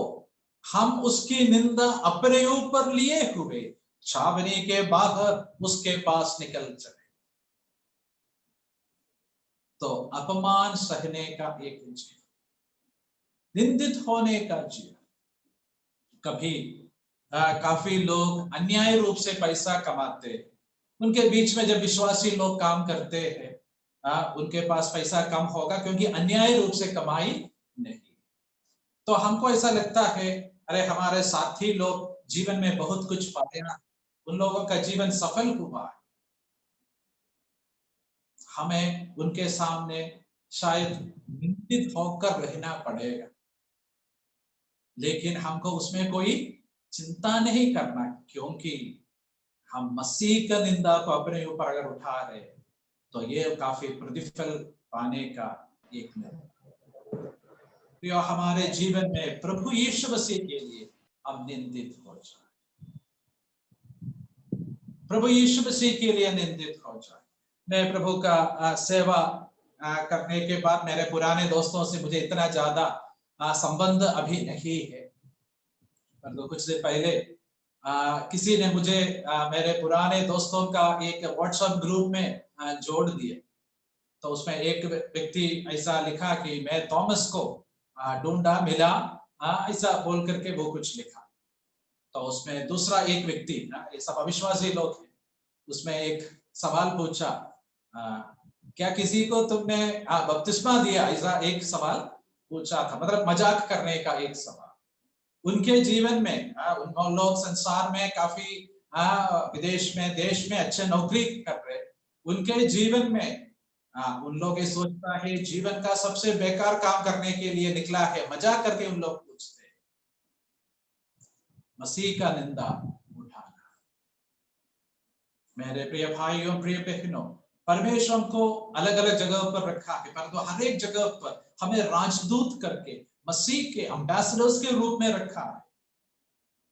हम उसकी निंदा अपने ऊपर लिए हुए छावनी के बाहर उसके पास निकल चले। तो अपमान सहने का एक जीवन, निंदित होने का जीवन। कभी काफी लोग अन्याय रूप से पैसा कमाते हैं। उनके बीच में जब विश्वासी लोग काम करते हैं, उनके पास पैसा कम होगा क्योंकि अन्याय रूप से कमाई नहीं। तो हमको ऐसा लगता है, अरे हमारे साथी लोग जीवन में बहुत कुछ पाया, उन लोगों का जीवन सफल हुआ है, हमें उनके सामने शायद निंदित होकर रहना पड़ेगा। लेकिन हमको उसमें कोई चिंता नहीं करना, क्योंकि हम मसीह का निंदा को अपने ऊपर अगर उठा रहे तो ये काफी प्रतिफल पाने का एक तो हमारे जीवन में प्रभु यीशु मसीह के लिए हम निंदित हो जाए, प्रभु यीशु मसीह के लिए निंदित हो जाए। मैं प्रभु का सेवा करने के बाद मेरे पुराने दोस्तों से मुझे इतना ज्यादा संबंध अभी नहीं है, परंतु कुछ दिन पहले किसी ने मुझे मेरे पुराने दोस्तों का एक व्हाट्सएप ग्रुप में जोड़ दिए। तो उसमें एक व्यक्ति ऐसा लिखा कि मैं थॉमस को ढूंढा मिला, ऐसा बोल करके वो कुछ लिखा। तो उसमें दूसरा एक व्यक्ति, ये सब अविश्वासी लोग हैं, उसमें एक सवाल पूछा, क्या किसी को तुमने बपतिस्मा दिया? ऐसा एक सवाल पूछा था, मतलब मजाक करने का एक सवाल। उनके जीवन में उन लोग संसार में काफी विदेश में, देश में अच्छे नौकरी कर रहे, उनके जीवन में उन लोग ये सोचता है जीवन का सबसे बेकार काम करने के लिए निकला है, मजाक करके उन लोग पूछते हैं। मसीह का निंदा उठाना। मेरे प्रिय भाइयों, प्रिय बहनों, परमेश्वर हमको अलग अलग जगह पर रखा है, परंतु हर एक जगह पर हमें राजदूत करके मसीह के एम्बेसडर्स के रूप में रखा है।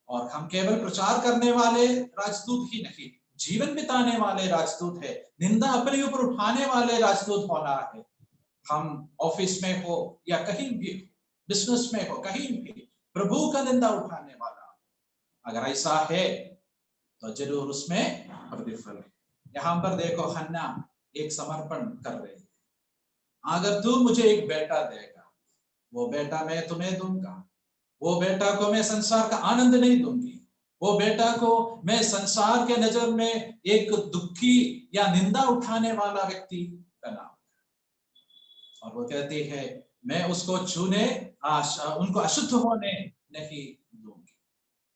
और हम केवल प्रचार करने वाले राजदूत ही नहीं, जीवन बिताने वाले राजदूत है, निंदा अपने ऊपर उठाने वाले राजदूत होना है। हम ऑफिस में हो या कहीं भी, बिजनेस में हो, कहीं भी प्रभु का निंदा उठाने वाला अगर ऐसा है तो जरूर उसमें प्रतिफल है। यहां पर देखो, हन्ना एक समर्पण कर रही है, अगर तू मुझे एक बेटा देगा, वो बेटा मैं तुम्हें दूंगा, वो बेटा को मैं संसार का आनंद नहीं दूंगी, वो बेटा को मैं संसार के नजर में एक दुखी या निंदा उठाने वाला व्यक्ति बना, और वो कहती है मैं उसको छूने उनको अशुद्ध होने नहीं दूंगी।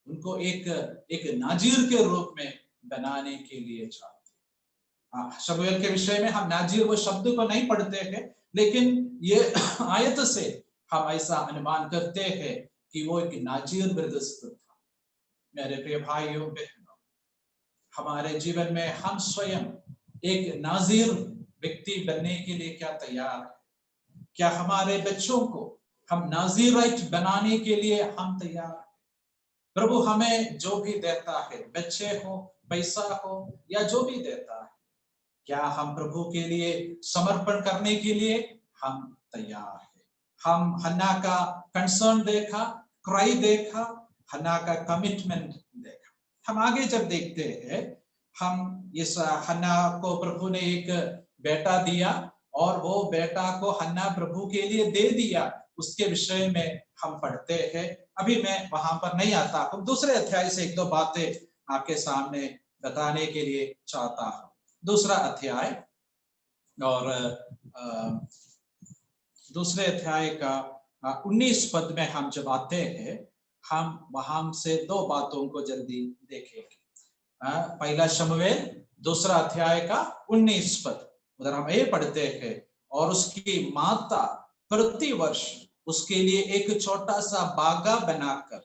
उनको एक नाजीर के रूप में बनाने के लिए चाहते। शमूएल के विषय में हम नाजीर वो शब्द को नहीं पढ़ते हैं, लेकिन ये आयत से हम ऐसा अनुमान करते हैं कि वो एक नाजीर वृद्धस्थ था। मेरे प्रिय भाइयों बहनों, हमारे जीवन में हम स्वयं एक नाजीर व्यक्ति बनने के लिए क्या तैयार है? क्या हमारे बच्चों को हम नाजीराइट बनाने के लिए हम तैयार हैं? प्रभु हमें जो भी देता है, बच्चे हो, पैसा हो या जो भी देता है, क्या हम प्रभु के लिए समर्पण करने के लिए हम तैयार हैं? हम हन्ना का कंसर्न देखा, क्राई देखा, हन्ना का कमिटमेंट देखा। हम आगे जब देखते हैं, हम इस हन्ना को प्रभु ने एक बेटा दिया और वो बेटा को हन्ना प्रभु के लिए दे दिया, उसके विषय में हम पढ़ते हैं। अभी मैं वहां पर नहीं आता, हम दूसरे अध्याय से एक दो बातें आपके सामने बताने के लिए चाहता हूं। दूसरा अध्याय और दूसरे अध्याय का 19 पद में हम जब आते हैं, हम वहां से दो बातों को जल्दी देखेंगे। पहला शमूएल दूसरा अध्याय का 19 पद, उधर हम ये पढ़ते हैं, और उसकी माता प्रति वर्ष उसके लिए एक छोटा सा बागा बनाकर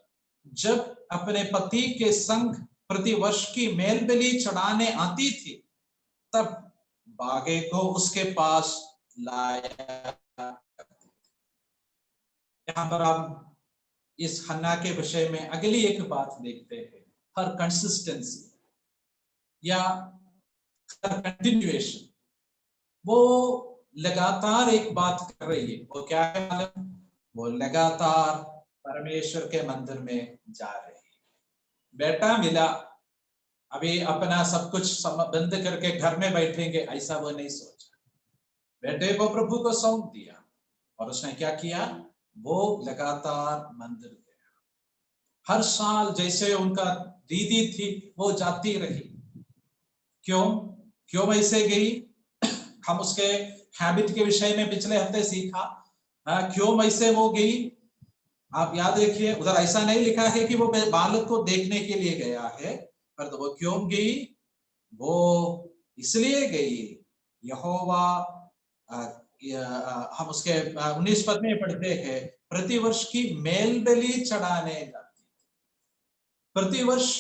जब अपने पति के संग प्रति वर्ष की मेल बलि चढ़ाने आती थी, तब बागे को उसके पास लाया। यहां पर हम इस हन्ना के विषय में अगली एक बात देखते हैं, हर कंसिस्टेंसी या हर कंटिन्यूएशन। वो लगातार एक बात कर रही है, वो क्या है? वो लगातार परमेश्वर के मंदिर में जा रही है। बेटा मिला, अभी अपना सब कुछ बंद करके घर में बैठेंगे, ऐसा वो नहीं सोचा। बेटे को प्रभु को सौंप दिया और उसने क्या किया? वो लगातार मंदिर गया। हर साल जैसे उनका दीदी थी वो जाती रही। क्यों ऐसे गई? हम उसके हैबिट के विषय में पिछले हफ्ते सीखा। क्यों ऐसे वो गई? आप याद रखिए, उधर ऐसा नहीं लिखा है कि वो बालक को देखने के लिए गया है, पर तो वो क्यों गई? वो इसलिए गई, यहोवा हम उसके 19 पद में पढ़ते हैं, प्रतिवर्ष की मेल बलि चढ़ाने जाती थी। प्रतिवर्ष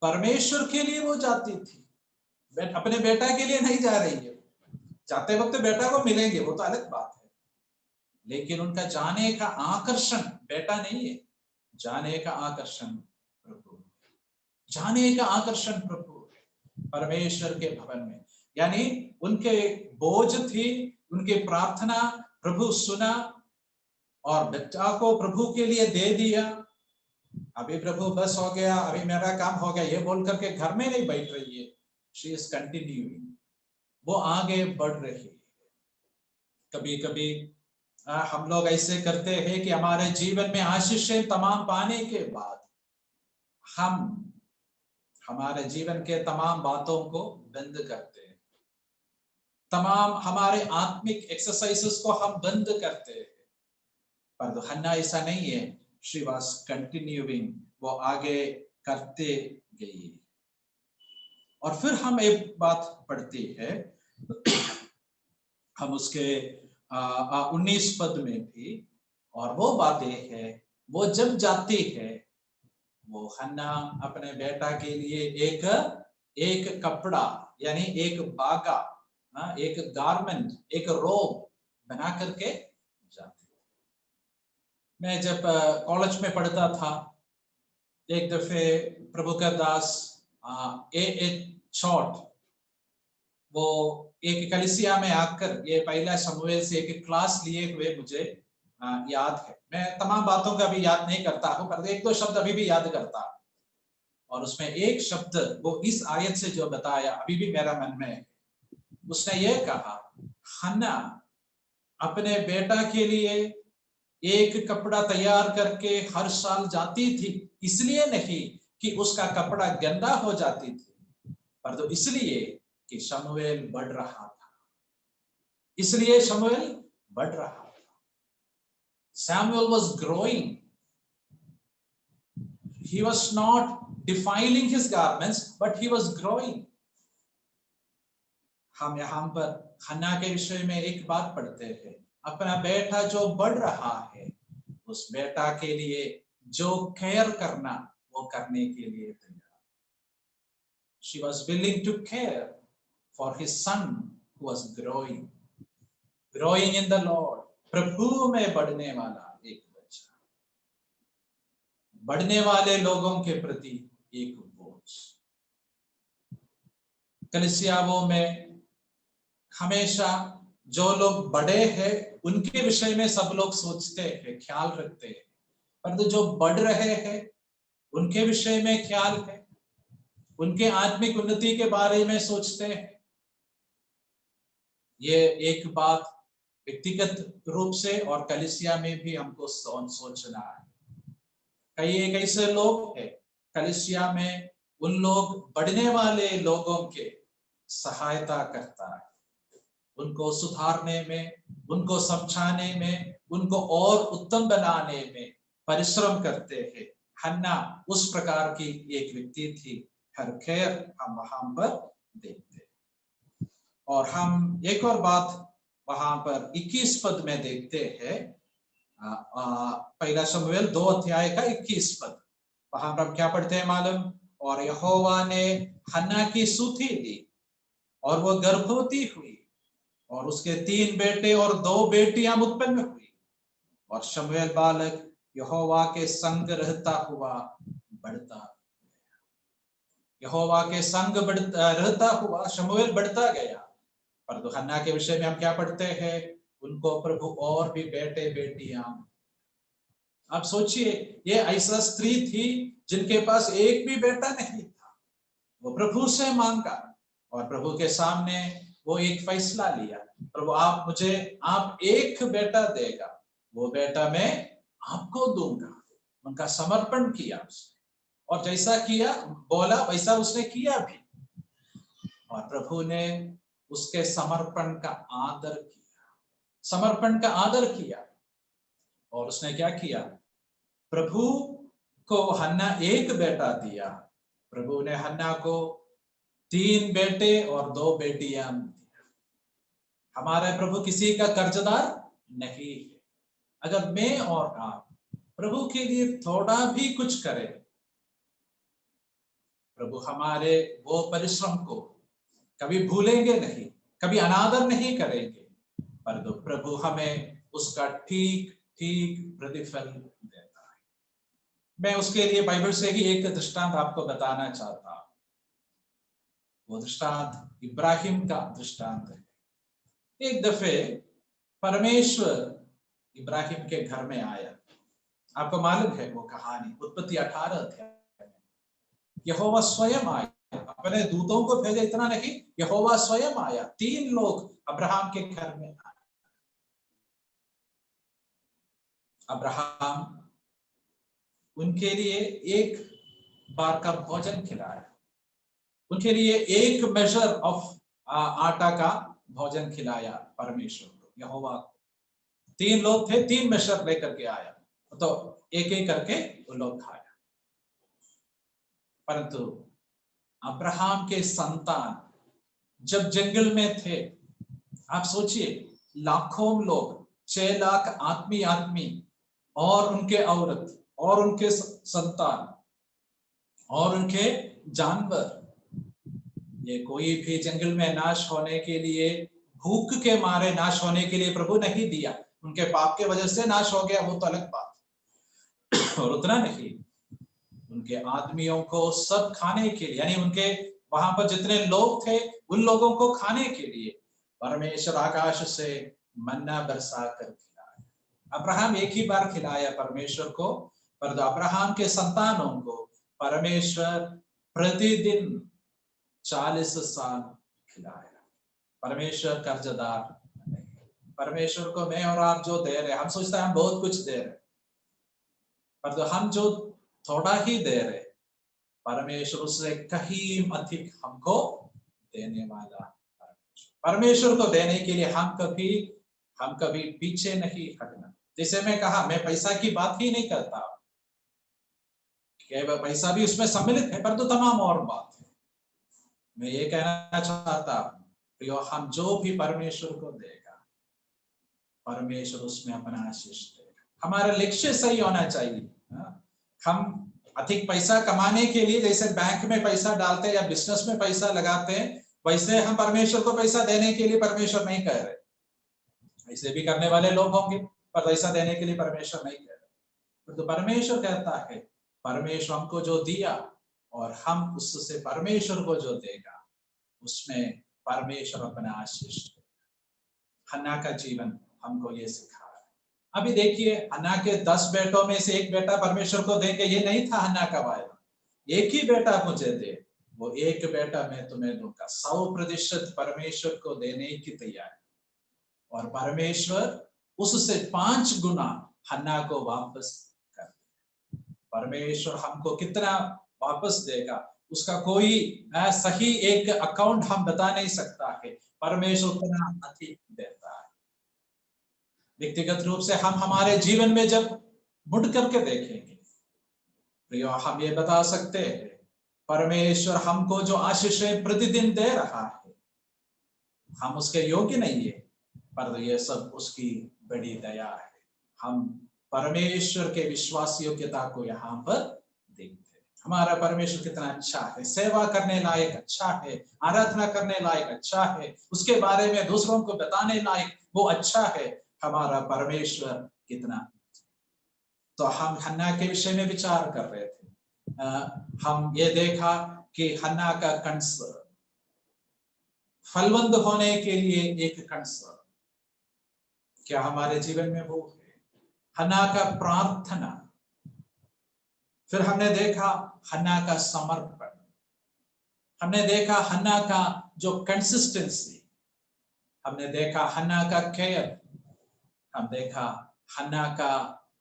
परमेश्वर के लिए वो जाती थी, अपने बेटा के लिए नहीं जा रही है। जाते वक्त बेटा को मिलेंगे, वो तो अलग बात है, लेकिन उनका जाने का आकर्षण बेटा नहीं है। जाने का आकर्षण प्रभु, जाने का आकर्षण प्रभु, परमेश्वर के भवन में। यानी उनके बोझ थी, उनकी प्रार्थना प्रभु सुना और बेटा को प्रभु के लिए दे दिया। अभी प्रभु बस हो गया, अभी मेरा काम हो गया, ये बोल करके घर में नहीं बैठ रही है। शी इज कंटिन्यूइंग, वो आगे बढ़ रही है। कभी कभी हम लोग ऐसे करते हैं कि हमारे जीवन में आशीषें तमाम पाने के बाद हम हमारे जीवन के तमाम बातों को बंद करते हैं, तमाम हमारे आत्मिक एक्सरसाइजेस को हम बंद करते हैं। पर हन्ना ऐसा नहीं है, शी वाज कंटिन्यूइंग, वो आगे करते गई। और फिर हम एक बात पढ़ते हैं, हम उसके 19 पद में भी, और वो बात एक है, वो जब जाती है, वो हन्ना अपने बेटा के लिए एक कपड़ा यानी एक बागा, एक गारमेंट, एक रोब बना करके जाती है। मैं जब कॉलेज में पढ़ता था, एक दफे प्रभु का दास ए शॉर्ट, वो एक कलिसिया में आकर ये पहला शमूएल से एक क्लास लिए हुए मुझे याद है। मैं तमाम बातों का भी याद नहीं करता हूं, पर एक दो शब्द अभी भी याद करता हूं। और उसमें एक शब्द वो इस आयत से जो बताया अभी भी मेरा मन में है। उसने ये कहा, हन्ना अपने बेटा के लिए एक कपड़ा तैयार करके हर साल जाती थी, इसलिए नहीं कि उसका कपड़ा गंदा हो जाती थी, पर तो इसलिए कि शमूएल बढ़ रहा था, इसलिए शमूएल बढ़ रहा था। Samuel was growing. He was not defiling his garments, but he was growing. हम यहाँ पर हन्ना के विषय में एक बात पढ़ते हैं, अपना बेटा जो बढ़ रहा है, उस बेटा के लिए जो केयर करना वो करने के लिए तैयार। She was willing to care for his son who was growing in the Lord. प्रभु में बढ़ने वाला एक बच्चा, बढ़ने वाले लोगों के प्रति एक बोझ। कलीसियाओं में हमेशा जो लोग बड़े हैं उनके विषय में सब लोग सोचते हैं, ख्याल रखते हैं, परंतु जो बढ़ रहे हैं उनके विषय में ख्याल है, उनके आत्मिक उन्नति के बारे में सोचते हैं। ये एक बात व्यक्तिगत रूप से और कलीसिया में भी हमको सोचना है। कई एक ऐसे लोग हैं कलीसिया में, उन लोग बढ़ने वाले लोगों के सहायता करता है, उनको सुधारने में, उनको समझाने में, उनको और उत्तम बनाने में परिश्रम करते हैं। हन्ना उस प्रकार की एक व्यक्ति थी। हर खैर हम वहां पर देखते हैं। और हम एक और बात वहां पर 21 पद में देखते हैं, पहला शमूएल 2 अध्याय का 21 पद। वहां पर हम क्या पढ़ते हैं मालूम? और यहोवा ने हन्ना की सूथी ली और वो गर्भवती हुई और उसके 3 बेटे और 2 बेटियां उत्पन्न हुई, और शमूएल बालक यहोवा के संग रहता हुआ बढ़ता गया। यहोवा के संग रहता हुआ शमूएल बढ़ता गया। पर हन्ना के विषय में हम क्या पढ़ते हैं? उनको प्रभु और भी बेटे बेटियां। आप सोचिए, ये ऐसा स्त्री थी जिनके पास एक भी बेटा नहीं था। वो प्रभु से मांगा और प्रभु के सामने वो एक फैसला लिया, प्रभु आप एक बेटा देगा, वो बेटा मैं आपको दूंगा। उनका समर्पण किया उसने, और जैसा किया बोला वैसा उसने किया भी, और प्रभु ने उसके समर्पण का आदर किया। और उसने क्या किया? प्रभु को हन्ना एक बेटा दिया, प्रभु ने हन्ना को 3 बेटे और 2 बेटियां दिया। हमारे प्रभु किसी का कर्जदार नहीं है। अगर मैं और आप प्रभु के लिए थोड़ा भी कुछ करें, प्रभु हमारे वो परिश्रम को कभी भूलेंगे नहीं, कभी अनादर नहीं करेंगे, पर तो प्रभु हमें उसका ठीक प्रतिफल देता है। मैं उसके लिए बाइबल से ही एक दृष्टांत आपको बताना चाहता हूं। वो दृष्टांत इब्राहिम का दृष्टांत है। एक दफे परमेश्वर इब्राहिम के घर में आया। आपको मालूम है वो कहानी, उत्पत्ति 18 अध्याय में यहोवा स्वयं आया, अपने दूतों को भेजा, इतना नहीं, यहोवा स्वयं आया। 3 लोग अब्राहम के घर में आए। अब्राहम उनके लिए एक बार का भोजन खिलाया, उनके लिए 1 मेजर ऑफ आटा का भोजन खिलाया परमेश्वर को, यहोवा को। 3 लोग थे, 3 मेजर लेकर के आया, तो एक एक करके वो लोग खाया। परंतु अब्राहम के संतान जब जंगल में थे, आप सोचिए, लाखों लोग, 6 लाख आदमी और उनके औरत और उनके संतान और उनके जानवर, ये कोई भी जंगल में नाश होने के लिए, भूख के मारे नाश होने के लिए प्रभु नहीं दिया। उनके पाप के वजह से नाश हो गया, वो तो अलग बात। और उतना नहीं, उनके आदमियों को सब खाने के लिए, यानी उनके वहां पर जितने लोग थे उन लोगों को खाने के लिए परमेश्वर आकाश से मन्ना बरसा कर खिलाया। अब्राहम एक ही बार खिलाया परमेश्वर को, पर अब्राहम के संतानों को परमेश्वर प्रतिदिन 40 साल खिलाया। परमेश्वर कर्जदार नहीं। परमेश्वर को मैं और आप जो दे रहे, हम सोचते हैं हम बहुत कुछ दे रहे, पर हम जो थोड़ा ही दे रहे, परमेश्वर उससे कहीं अधिक हमको देने वाला परमेश्वर को देने के लिए हम कभी पीछे नहीं हटना। जैसे मैं कहा, मैं पैसा की बात ही नहीं करता, केवल पैसा भी उसमें सम्मिलित है, पर तो तमाम और बात है। मैं ये कहना चाहता हूं प्रियो, हम जो भी परमेश्वर को देगा, परमेश्वर उसमें अपना आशीष देगा। हमारा लक्ष्य सही होना चाहिए। हम अधिक पैसा कमाने के लिए जैसे बैंक में पैसा डालते हैं या बिजनेस में पैसा लगाते हैं, वैसे हम परमेश्वर को पैसा देने के लिए परमेश्वर नहीं कह रहे। ऐसे भी करने वाले लोग होंगे, पर पैसा देने के लिए परमेश्वर नहीं कह रहे। तो परमेश्वर कहता है, परमेश्वर हमको जो दिया और हम उससे परमेश्वर को जो देगा, उसमें परमेश्वर अपना आशीष देगा। हन्ना का जीवन हमको ये सिखा रहा है। अभी देखिए, हन्ना के 10 बेटों में से एक बेटा परमेश्वर को देंगे, ये नहीं था हन्ना का वायदा। एक ही बेटा मुझे दे, वो एक बेटा मैं तुम्हें दूंगा। 100% परमेश्वर को देने की तैयारी, और परमेश्वर उससे 5 गुना हन्ना को वापस कर देगा। परमेश्वर हमको कितना वापस देगा, उसका कोई सही एक अकाउंट हम बता नहीं सकता है। परमेश्वर उतना अधिक देता है। व्यक्तिगत रूप से हम हमारे जीवन में जब मुड़ करके देखेंगे प्रियो, हम ये बता सकते हैं, परमेश्वर हमको जो आशीषें प्रतिदिन दे रहा है, हम उसके योग्य नहीं है, पर ये सब उसकी बड़ी दया है। हम परमेश्वर के विश्वास योग्यता को यहाँ पर देखते हैं। हमारा परमेश्वर कितना अच्छा है, सेवा करने लायक अच्छा है, आराधना करने लायक अच्छा है, उसके बारे में दूसरों को बताने लायक वो अच्छा है। हमारा परमेश्वर कितना। तो हम हन्ना के विषय में विचार कर रहे थे। हम ये देखा कि हन्ना का कंस फलवंत होने के लिए एक कंस क्या हमारे जीवन में वो है, हन्ना का प्रार्थना। फिर हमने देखा हन्ना का समर्पण, हमने देखा हन्ना का जो कंसिस्टेंसी, हमने देखा हन्ना का केयर, हम देखा हन्ना का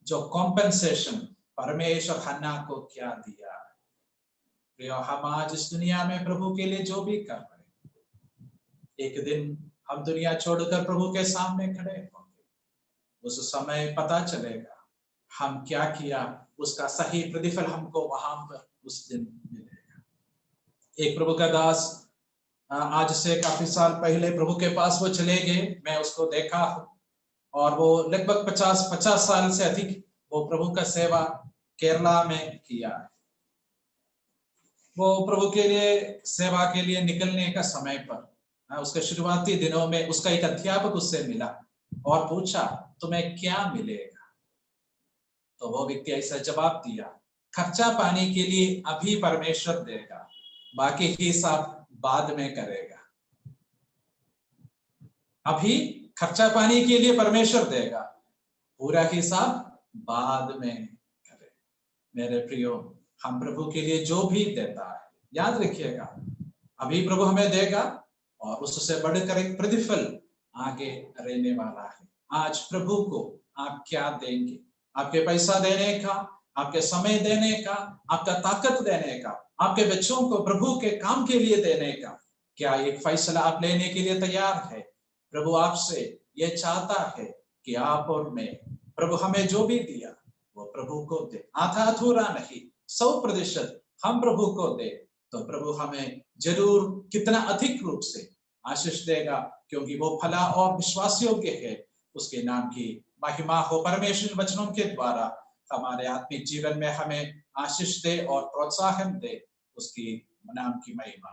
जो कॉम्पेंसेशन। परमेश्वर हन्ना को क्या दिया। प्रिय, हम आज इस दुनिया में प्रभु के लिए जो भी कर रहे हैं, एक दिन हम दुनिया छोड़कर प्रभु के सामने खड़े होंगे। उस समय पता चलेगा हम क्या किया, उसका सही प्रतिफल हमको वहां पर उस दिन मिलेगा। एक प्रभु का दास आज से काफी साल पहले प्रभु के पास वो चले गए, मैं उसको देखा और वो लगभग 50 साल से अधिक वो प्रभु का सेवा केरला में किया है। वो प्रभु के लिए सेवा के लिए निकलने का समय पर उसके शुरुआती दिनों में उसका एक अध्यापक उससे मिला और पूछा, तुम्हें क्या मिलेगा। तो वो व्यक्ति ऐसा जवाब दिया, खर्चा पानी के लिए अभी परमेश्वर देगा, बाकी हिसाब बाद में करेगा। अभी खर्चा पानी के लिए परमेश्वर देगा, पूरा हिसाब बाद में करेगा। मेरे प्रियो, हम प्रभु के लिए जो भी देता है, याद रखिएगा, अभी प्रभु हमें देगा और उससे बढ़कर एक प्रतिफल आगे रहने वाला है। आज प्रभु को आप क्या देंगे? आपके पैसा देने का, आपके समय देने का, आपका ताकत देने का, आपके बच्चों को प्रभु के काम के लिए देने का, क्या एक फैसला आप लेने के लिए तैयार है? प्रभु आपसे ये चाहता है कि आप और मैं, प्रभु हमें जो भी दिया वो प्रभु को दे, आधा अधूरा नहीं, 100% हम प्रभु को दे, तो प्रभु हमें जरूर कितना अधिक रूप से आशीष देगा, क्योंकि वो भला और विश्वास योग्य है। उसके नाम की महिमा हो। परमेश्वर वचनों के द्वारा हमारे आत्मिक जीवन में हमें आशीष दे और प्रोत्साहन दे, उसकी नाम की महिमा।